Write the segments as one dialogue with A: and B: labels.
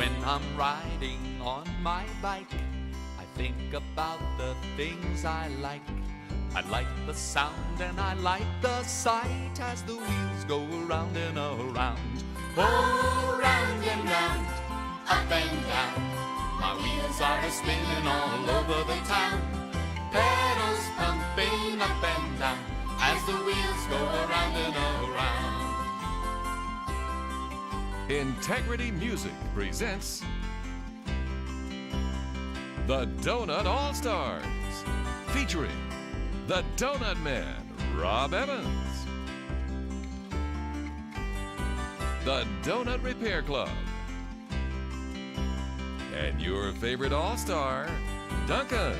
A: When I'm riding on my bike, I think about the things I like. I like the sound and I like the sight as the wheels go around and around. Oh, round and round, up and down. My wheels are a-spinning all over the town. Pedals pumping up and down as the wheels go around and around.
B: Integrity Music presents the Donut All-Stars, featuring the Donut Man, Rob Evans, the Donut Repair Club, and your favorite All-Star, Duncan.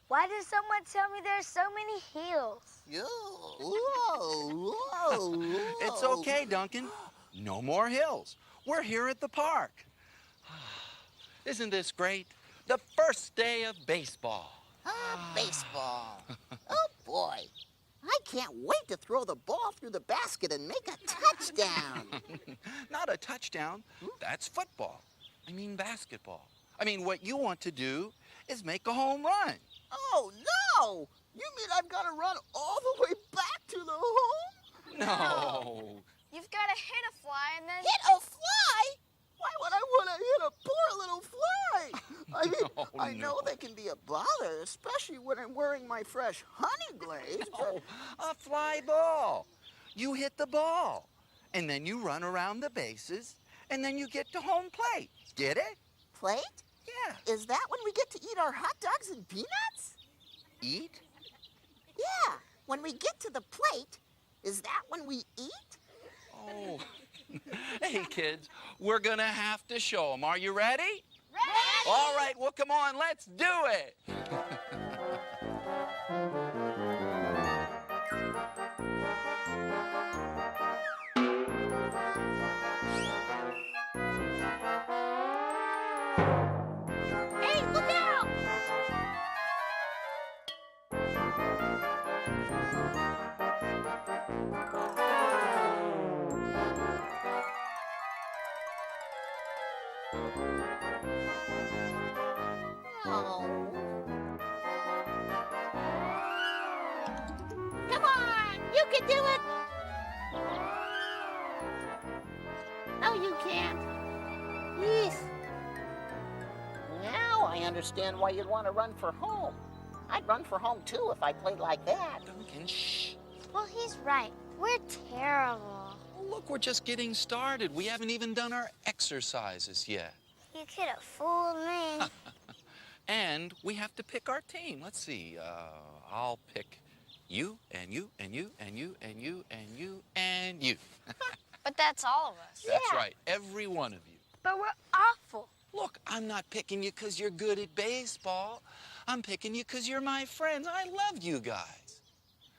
C: Why did someone tell me there's so many hills?
D: Whoa.
E: It's okay, Duncan. No more hills. We're here at the park. Isn't this great? The first day of baseball.
D: Baseball. Oh, boy. I can't wait to throw the ball through the basket and make a touchdown.
E: Not a touchdown. That's football. I mean basketball. I mean, what you want to do is make a home run.
D: Oh, no! You mean I've got to run all the way back to the home?
E: No.
C: You've got to hit a fly and then...
D: Hit a fly? Why would I want to hit a poor little fly? I mean, I know they can be a bother, especially when I'm wearing my fresh honey glaze.
E: No, a fly ball. You hit the ball, and then you run around the bases, and then you get to home plate. Get it?
D: Plate?
E: Yeah.
D: Is that when we get to eat our hot dogs and peanuts?
E: Eat?
D: Yeah, when we get to the plate, is that when we eat?
E: Oh. Hey, kids, we're going to have to show them. Are you ready?
C: Ready!
E: All right, well, come on, let's do it.
C: Hey, look out!
D: Oh.
F: Come on, you can do it. No, you can't.
D: Yes. Now I understand why you'd want to run for home. I'd run for home, too, if I played like that.
E: Duncan, shh.
C: Well, he's right. We're terrible.
E: Oh, look, we're just getting started. We haven't even done our exercises yet.
C: You could have fooled me.
E: And we have to pick our team. Let's see. I'll pick you, and you, and you, and you, and you, and you, and you.
C: But that's all of us.
E: That's right, every one of you.
C: But we're awful.
E: Look, I'm not picking you because you're good at baseball. I'm picking you because you're my friends. I love you guys.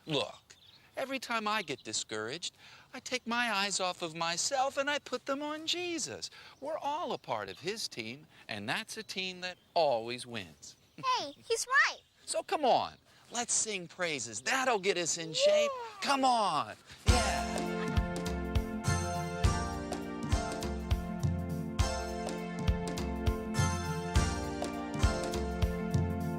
E: Look, every time I get discouraged, I take my eyes off of myself and I put them on Jesus. We're all a part of his team, and that's a team that always wins.
C: Hey, he's right.
E: So come on, let's sing praises. That'll get us in shape. Come on. Yeah.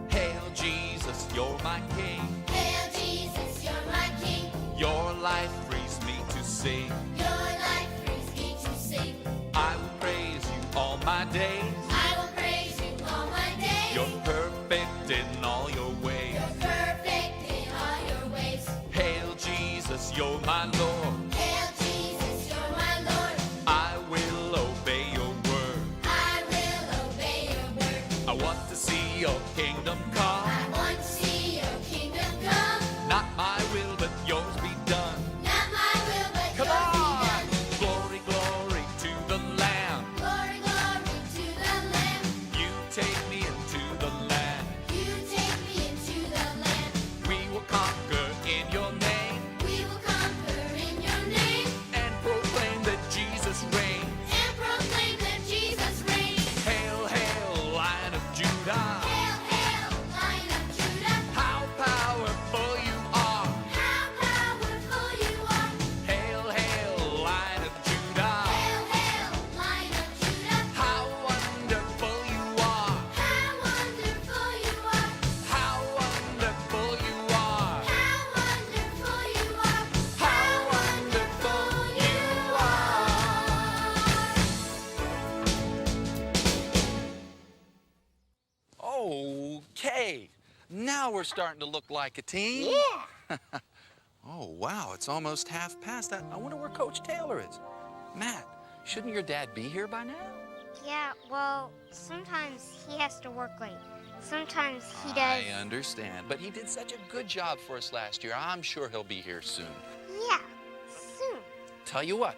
E: Hail Jesus, you're my King.
G: Hail Jesus, you're my King.
A: Your life frees me to sing.
G: Your life frees me to sing.
A: I will praise you all my days.
G: I will praise you all my days.
A: You're perfect in all your ways.
G: You're perfect in all your ways.
A: Hail Jesus, you're my Lord.
G: Hail Jesus, you're my Lord.
A: I will obey your word.
G: I will obey your word.
A: I want to see your kingdom come.
G: I want to see your kingdom come.
A: Not my will, but yours be done.
G: Not my will, but
A: Come
G: yours
A: on!
G: be done.
A: Glory, glory, Judah.
G: Hail, hail, Lion of Judah.
A: How powerful you are.
G: How powerful you are.
A: Hail, hail, Lion of Judah.
G: Hail, hail, Lion of Judah.
A: How wonderful you are.
G: How wonderful you are.
A: How wonderful you are.
G: How wonderful you are.
A: How wonderful you are.
E: Okay, now we're starting to look like a team.
D: Yeah.
E: Oh, wow, it's almost half past. I wonder where Coach Taylor is. Matt, shouldn't your dad be here by now?
C: Yeah, well, sometimes he has to work late. Sometimes he does.
E: I understand, but he did such a good job for us last year. I'm sure he'll be here soon.
C: Yeah, soon.
E: Tell you what,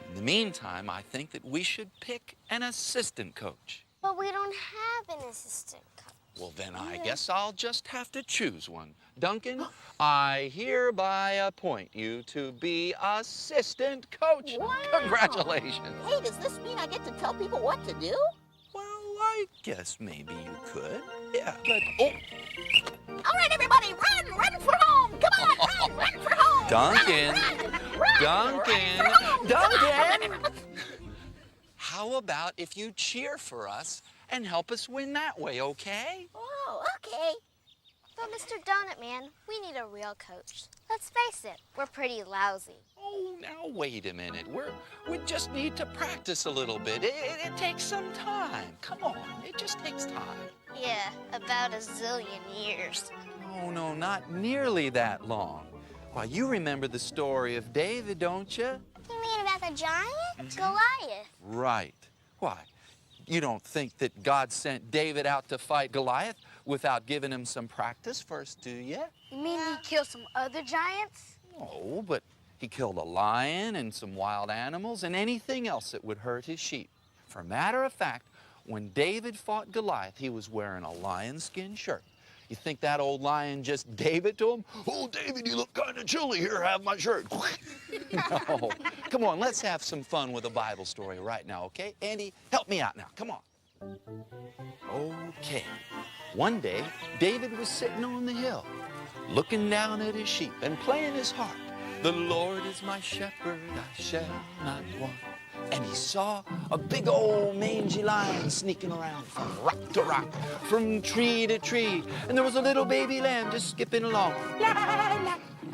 E: in the meantime, I think that we should pick an assistant coach.
C: But we don't have an assistant coach.
E: Well, then I guess I'll just have to choose one. Duncan, I hereby appoint you to be assistant coach.
D: Wow.
E: Congratulations.
D: Hey, does this mean I get to tell people what to do?
E: Well, I guess maybe you could. Yeah, but oh,
D: All right, everybody, run for home. Come on, run for home.
E: Duncan,
D: Run,
E: Duncan,
D: run for home.
E: Duncan. How about if you cheer for us and help us win that way, okay?
D: Oh, okay.
C: But Mr. Donut Man, we need a real coach. Let's face it, we're pretty lousy.
E: Oh, now wait a minute. We just need to practice a little bit. It takes some time. Come on, it just takes time.
C: Yeah, about a zillion years.
E: No, not nearly that long. Why, you remember the story of David, don't you?
C: You mean about the giant? Goliath.
E: Right. Why? You don't think that God sent David out to fight Goliath without giving him some practice first, do you?
C: You mean he killed some other giants?
E: No, but he killed a lion and some wild animals and anything else that would hurt his sheep. For a matter of fact, when David fought Goliath, he was wearing a lion skin shirt. You think that old lion just gave it to him? Oh, David, you look kind of chilly. Here, have my shirt. No. Come on, let's have some fun with a Bible story right now, okay? Andy, help me out now. Come on. Okay. One day, David was sitting on the hill, looking down at his sheep and playing his harp. The Lord is my shepherd, I shall not want. And he saw a big old mangy lion sneaking around from rock to rock, from tree to tree. And there was a little baby lamb just skipping along. La, la,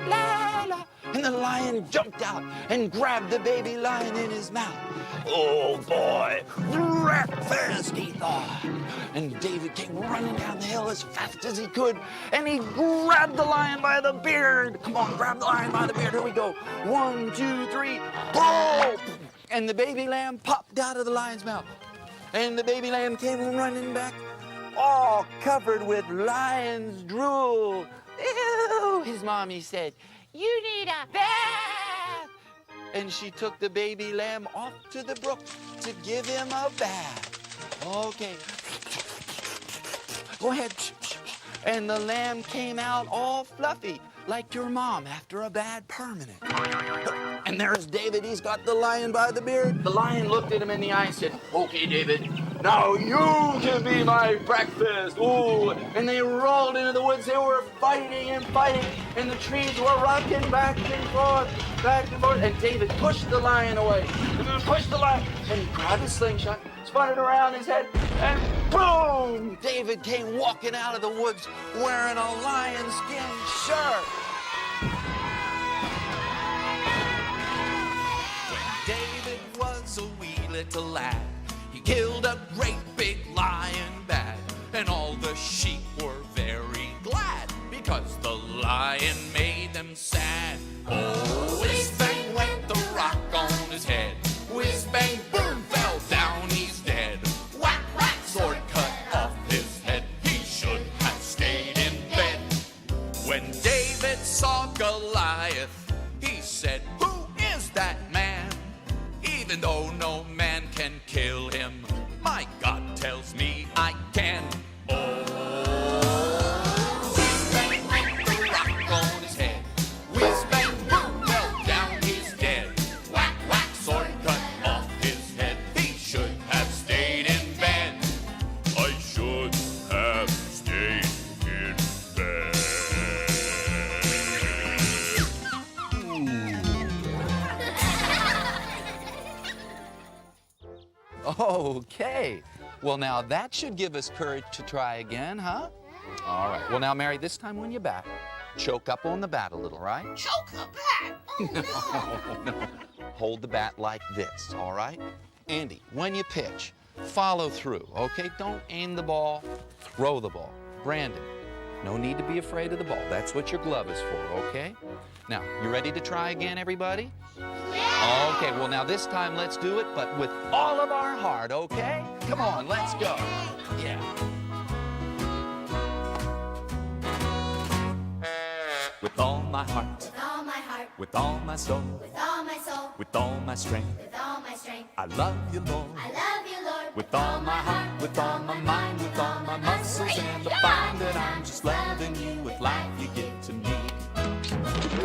E: la, la. And the lion jumped out and grabbed the baby lion in his mouth. Oh, boy, breakfast, he thought. And David came running down the hill as fast as he could, and he grabbed the lion by the beard. Come on, grab the lion by the beard. Here we go. 1, 2, 3, boom! And the baby lamb popped out of the lion's mouth. And the baby lamb came running back, all covered with lion's drool. Ew, his mommy said, "You need a bath." And she took the baby lamb off to the brook to give him a bath. Okay. Go ahead. And the lamb came out all fluffy, like your mom after a bad permanent. And there's David, he's got the lion by the beard. The lion looked at him in the eye and said, "Okay, David, now you can be my breakfast." Ooh, and they rolled into the woods. They were fighting and fighting, and the trees were rocking back and forth, and David pushed the lion away, and pushed the lion, and he grabbed his slingshot, spun it around his head, and boom! David came walking out of the woods wearing a lion skin shirt.
A: David was a wee little lad. He killed a great big lion bad, and all the sheep were very glad because the lion made them sad. Oh, whiz bang went the rock on his head. Whiz bang boom fell down, he's dead. Whack whack sword cut off his head. He should have stayed in bed. When David saw Goliath, he said, "Who is that man? Even though no man can kill him, my God tells me I can." Oh, whiz bang went the rock on his head. Whiz bang boom fell
E: Okay. Well, now that should give us courage to try again, huh? All right. Well, now, Mary, this time when you bat, choke up on the bat a little, right?
F: Choke the bat. Oh, no.
E: No. Hold the bat like this, all right? Andy, when you pitch, follow through, okay? Don't aim the ball, throw the ball. Brandon, no need to be afraid of the ball. That's what your glove is for, okay? Now, you ready to try again, everybody? Yeah! Okay, well, now this time let's do it, but with all of our heart, okay? Come on, let's go. Yeah.
A: With all my heart,
G: With all my heart,
A: with all my soul,
G: with all my soul,
A: with all my strength,
G: with all my strength.
A: I love you, Lord.
G: I love you, Lord.
A: With all my heart, with all my mind, with all my muscles, and I find that I'm just loving you with life you give to me.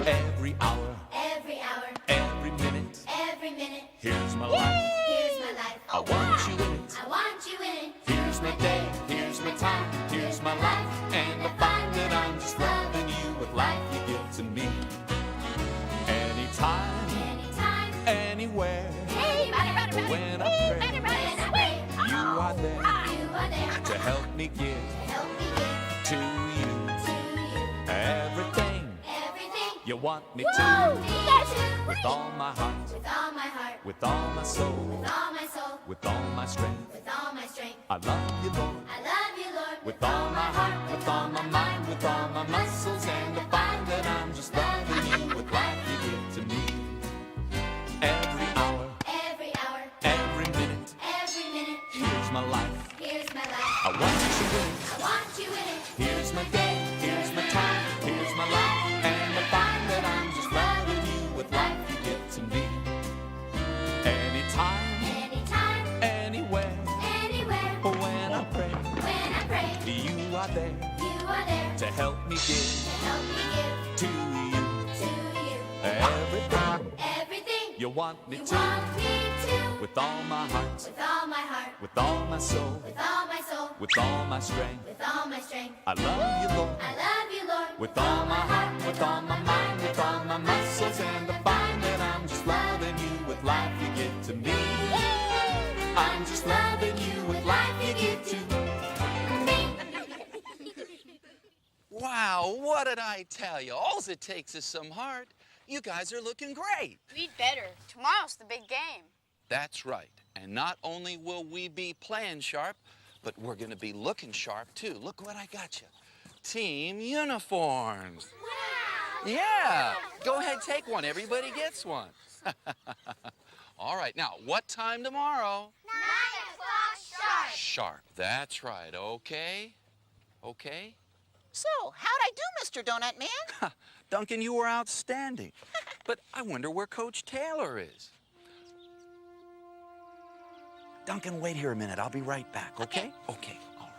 A: Every hour,
G: Every hour,
A: every minute,
G: every minute.
A: here's my life.
G: Here's my life.
A: I want you in it.
G: I want you in it.
A: Here's my day, here's my time, here's my life, and I find that I'm just loving you with life you give to me. Anytime,
G: Anytime,
A: anywhere, when I pray,
G: when I pray,
A: you are there
G: you are there
A: to help me give
G: to help me give
A: to you
G: to you
A: everything
G: everything
A: you want me
G: you
A: to.
G: need to.
A: With all my heart,
G: With all my heart,
A: with all my soul,
G: with all my soul,
A: with all my strength,
G: with all my strength.
A: I love you, Lord.
G: I love you, Lord.
A: With all my heart, with all my mind, with all my muscles, and I find that I'm just loving you with life you give to me. Every hour,
G: Every hour,
A: every minute,
G: every minute.
A: here's my life.
G: Here's my life.
A: I want you in it.
G: I want you in it.
A: Here's my day, here's my time, here's my life, and I find that I'm just loving you with life you give to me. Anytime,
G: Anytime,
A: anywhere,
G: anywhere.
A: when I pray,
G: When I pray,
A: you are there
G: you are there
A: to help me
G: to
A: give
G: help me give
A: to you
G: to you
A: everything
G: everything
A: you want me
G: you
A: to.
G: want me to.
A: With all my heart,
G: With all my heart,
A: with all my soul,
G: with all my soul,
A: with all my strength,
G: with all my strength.
A: I love you, Lord.
G: I love you, Lord.
A: With all my heart, with all my mind, with all my muscles, and I find that I'm just loving you with life you give to me. I'm just loving you with life you give to me.
E: Wow, what did I tell you? All it takes is some heart. You guys are looking great.
H: We'd better. Tomorrow's the big game.
E: That's right. And not only will we be playing sharp, but we're going to be looking sharp, too. Look what I got you. Team uniforms. Wow. Yeah. Go ahead, take one. Everybody gets one. All right. Now, what time tomorrow?
G: 9 o'clock sharp.
E: Sharp. That's right. Okay. Okay.
F: So, how'd I do, Mr. Donut Man?
E: Duncan, you were outstanding. But I wonder where Coach Taylor is. Duncan, wait here a minute. I'll be right back, okay? Okay, all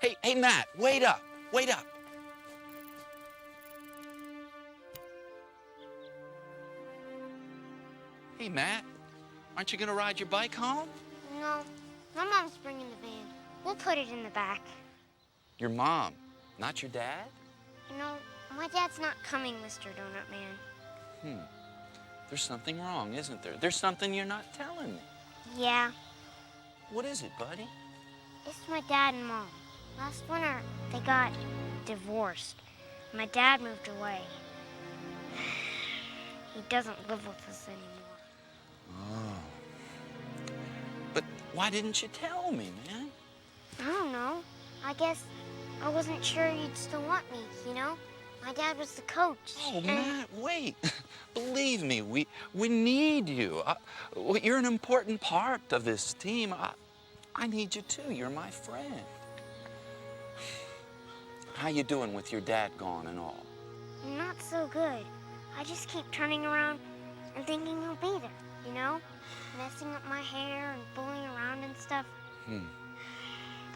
E: right. Hey, Matt, wait up. Wait up. Hey, Matt, aren't you going to ride your bike home?
C: No, my mom's bringing the van. We'll put it in the back.
E: Your mom, not your dad?
C: You know, my dad's not coming, Mr. Donut Man.
E: There's something wrong, isn't there? There's something you're not telling me.
C: Yeah,
E: What is it, buddy?
C: it's my dad and mom. Last winter, they got divorced. My dad moved away. He doesn't live with us anymore.
E: But why didn't you tell me, man?
C: I don't know. I guess I wasn't sure you'd still want me, you know? My dad was the coach.
E: Oh,
C: and-
E: Matt, wait. Believe me, we need you. You're an important part of this team. I need you too. You're my friend. How you doing with your dad gone and all?
C: Not so good. I just keep turning around and thinking he'll be there, you know? Messing up my hair and fooling around and stuff.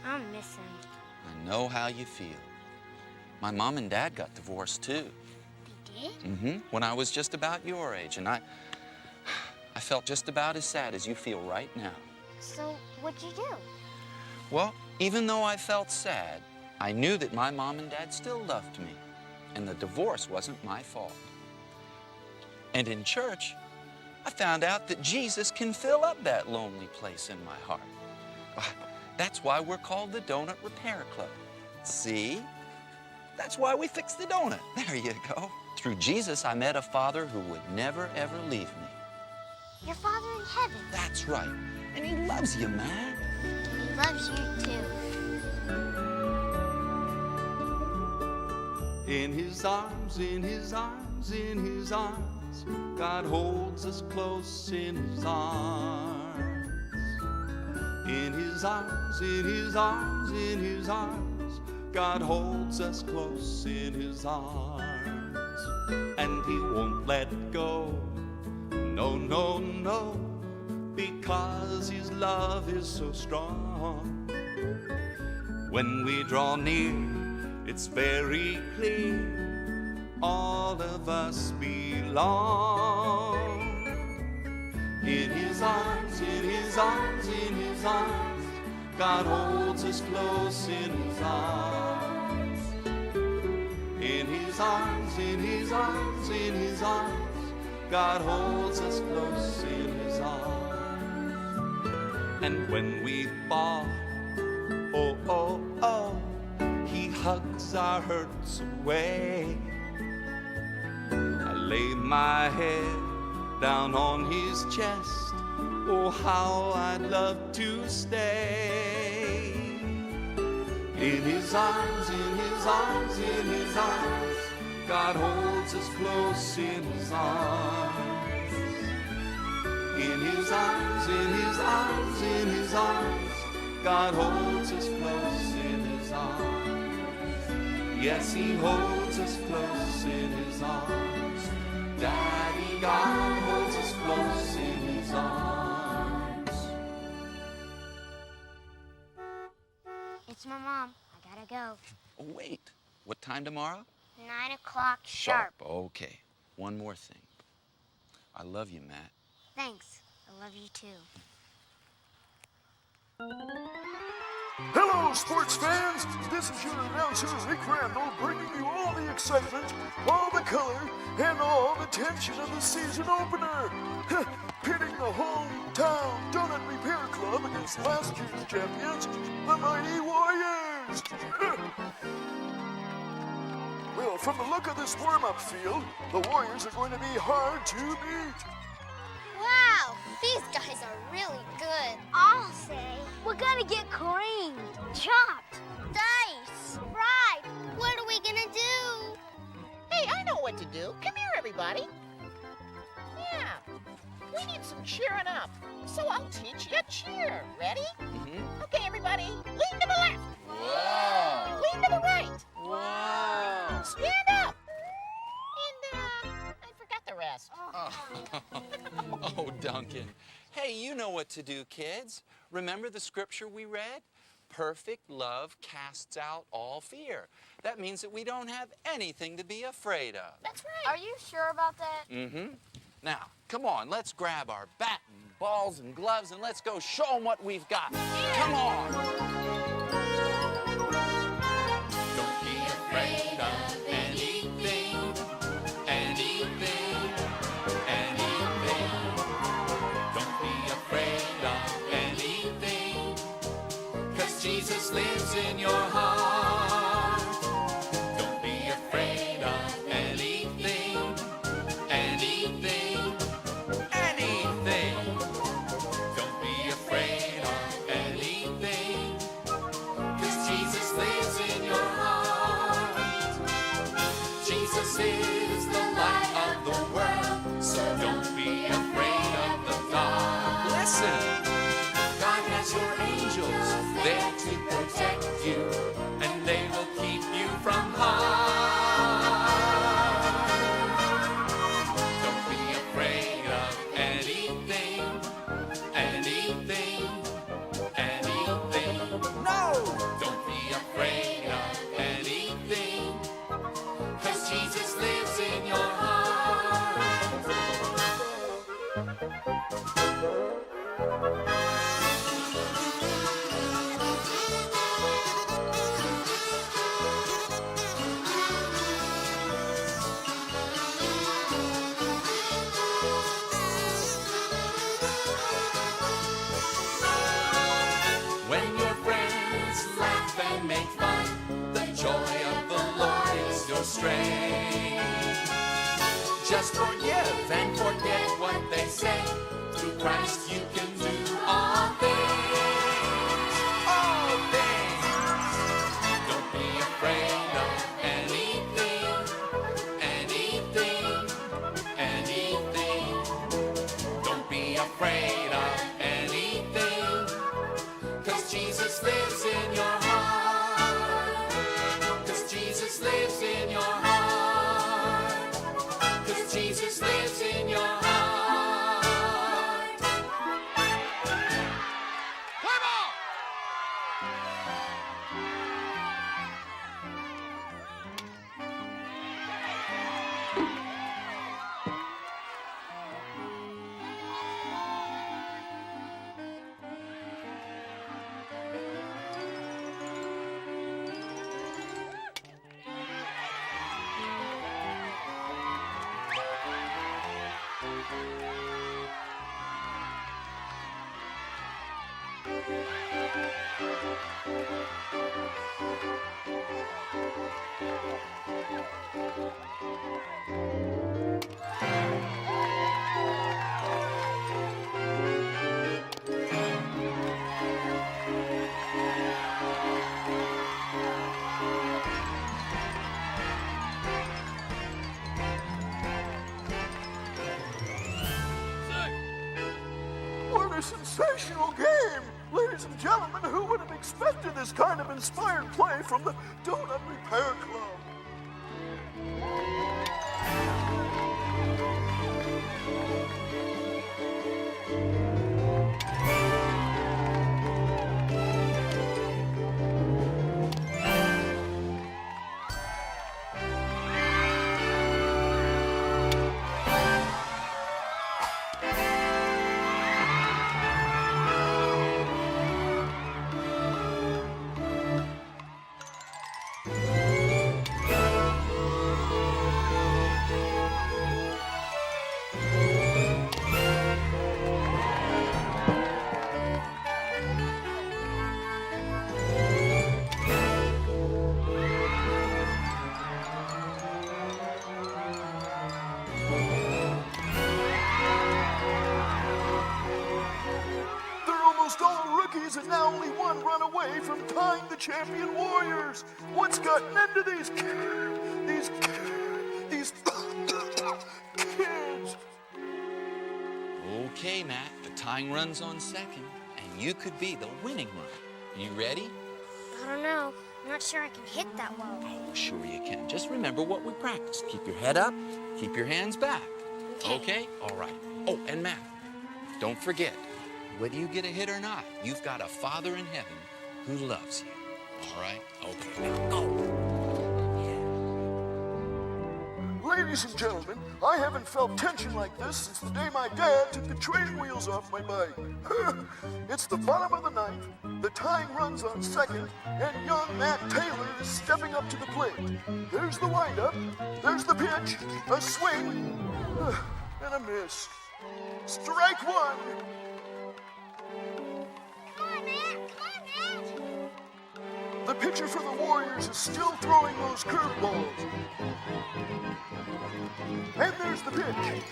C: I'm missing.
E: I know how you feel. My mom and dad got divorced too.
C: They did?
E: When I was just about your age, and I felt just about as sad as you feel right now.
C: So, what'd you do?
E: Well, even though I felt sad, I knew that my mom and dad still loved me, and the divorce wasn't my fault. And in church, I found out that Jesus can fill up that lonely place in my heart. That's why we're called the Donut Repair Club. See? That's why we fix the donut. There you go. Through Jesus, I met a father who would never, ever leave me.
C: Your Father in heaven.
E: That's right. And he loves you, man.
C: He loves you too.
A: In his arms, in his arms, in his arms, God holds us close in his arms. In his arms, in his arms, in his arms, God holds us close in his arms. And he won't let go, no, no, no, because his love is so strong. When we draw near, it's very clear, all of us belong. In his arms, in his arms, in his arms, God holds us close in his arms. In his arms, in his arms, in his arms, God holds us close in his arms. And when we fall, oh, oh, oh, he hugs our hurts away. I lay my head down on his chest, oh, how I'd love to stay. In his arms, in his arms, in his arms, God holds us close in his arms. In his arms, in his arms, in his arms, God holds us close in his arms. Yes, he holds us close in his arms. Daddy God holds us close in his arms.
C: It's my mom. I gotta go.
E: Oh, wait. What time tomorrow?
C: 9 o'clock sharp.
E: Okay. One more thing. I love you, Matt.
C: Thanks. I love you too.
I: Hello, sports fans! This is your announcer, Rick Randall, bringing you all the excitement, all the color, and all the tension of the season opener. Pitting the hometown Donut Repair Club against last year's champions, the Mighty Warriors. Well, from the look of this warm-up field, the Warriors are going to be hard to beat.
G: Wow, these guys are really good.
C: I'll say we're gonna get creamed, chopped,
G: Dice, fried. What are we gonna do?
F: Hey, I know what to do. Come here, everybody. Yeah, we need some cheering up. So I'll teach you a cheer. Ready?
E: Mm-hmm.
F: Okay, everybody, lean to the left.
E: Wow!
F: Lean to the right.
E: Wow!
F: Stand up. And, I forgot the rest.
E: Oh, Duncan. Hey, you know what to do, kids. Remember the scripture we read? Perfect love casts out all fear. That means that we don't have anything to be afraid of.
F: That's right.
H: Are you sure about that?
E: Mm-hmm. Now, come on, let's grab our bat and balls and gloves and let's go show them what we've got. Come on.
A: Don't be afraid of anything, anything, anything. Don't be afraid of anything, 'cause Jesus lives in your heart. Don't be afraid of anything, anything, anything. Don't be afraid of anything, 'cause Jesus lives in your heart. Jesus is the light of the world, so don't be afraid of the dark.
E: Listen.
A: God has your angels there to protect you. astray. Just forgive and forget what they say. Through Christ you can do all things, all things. Don't be afraid of anything, anything, anything. Don't be afraid of anything, 'cause Jesus lives in your heart. 'Cause Jesus lives in your heart. 'Cause Jesus lives in your heart.
I: What a sensational game! Ladies and gentlemen, who would have expected this kind of inspired play from the Donut Repair Club? And now only one run away from tying the champion Warriors. What's gotten into these kids?
E: Okay, Matt, the tying run's on second, and you could be the winning run. You ready?
C: I don't know. I'm not sure I can hit that well.
E: Oh, sure you can. Just remember what we practiced. Keep your head up, keep your hands back. Okay? All right. Oh, and Matt, don't forget, whether you get a hit or not, you've got a Father in heaven who loves you. All right? Okay, now go.
I: Ladies and gentlemen, I haven't felt tension like this since the day my dad took the training wheels off my bike. It's the bottom of the ninth, the tying run's on second, and young Matt Taylor is stepping up to the plate. There's the windup, there's the pitch, a swing, and a miss. Strike one. The pitcher for the Warriors is still throwing those curveballs. And there's the pitch.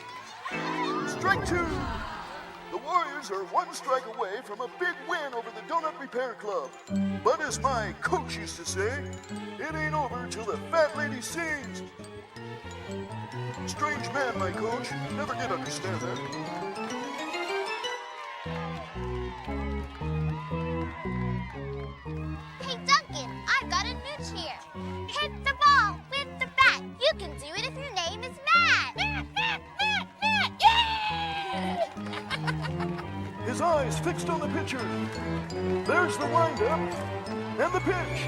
I: Strike two. The Warriors are one strike away from a big win over the Donut Repair Club. But as my coach used to say, it ain't over till the fat lady sings. Strange man, my coach. Never did understand that.
G: Hey, Duncan, I've got a new cheer. Hit the ball with the bat. You can do it if your name is Matt.
I: His eyes fixed on the pitcher. There's the windup and the pitch.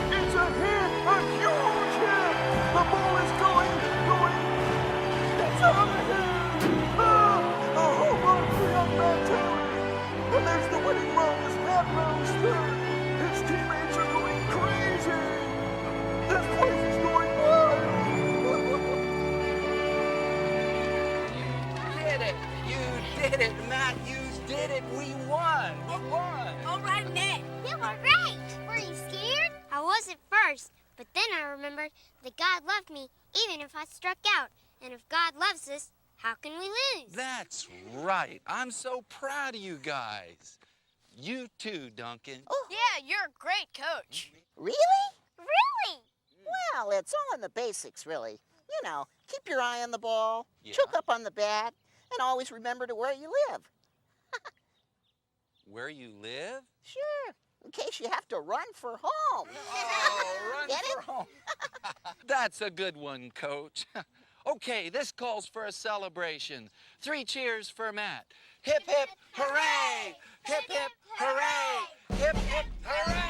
I: It's a hit, a huge hit. The ball is going. It's on the hit. A home run for young Matt Taylor. And there's the winning run as Matt rounds third. His teammates are going crazy. This place is going wild.
E: You did it, Matt. You did it. We won. We won.
G: All right, Matt. You were great. Were you scared? I was at first,
C: But then I remembered that God loved me even if I struck out. And if God loves us, how can we lose?
E: That's right. I'm so proud of you guys. You too, Duncan.
F: Oh,
H: Yeah, you're a great coach.
F: really?
C: Really?
F: Well, it's all in the basics, really. You know, keep your eye on the ball,
E: Yeah.
F: choke up on the bat, and always remember to where you live.
E: Where you live?
F: Sure, in case you have to run for home.
E: Oh, run
F: Get
E: for
F: it?
E: home. That's a good one, Coach. Okay, this calls for a celebration. 3 cheers for Matt. Hip, hip, hooray! Hip, hip, hooray! Hip, hip, hooray!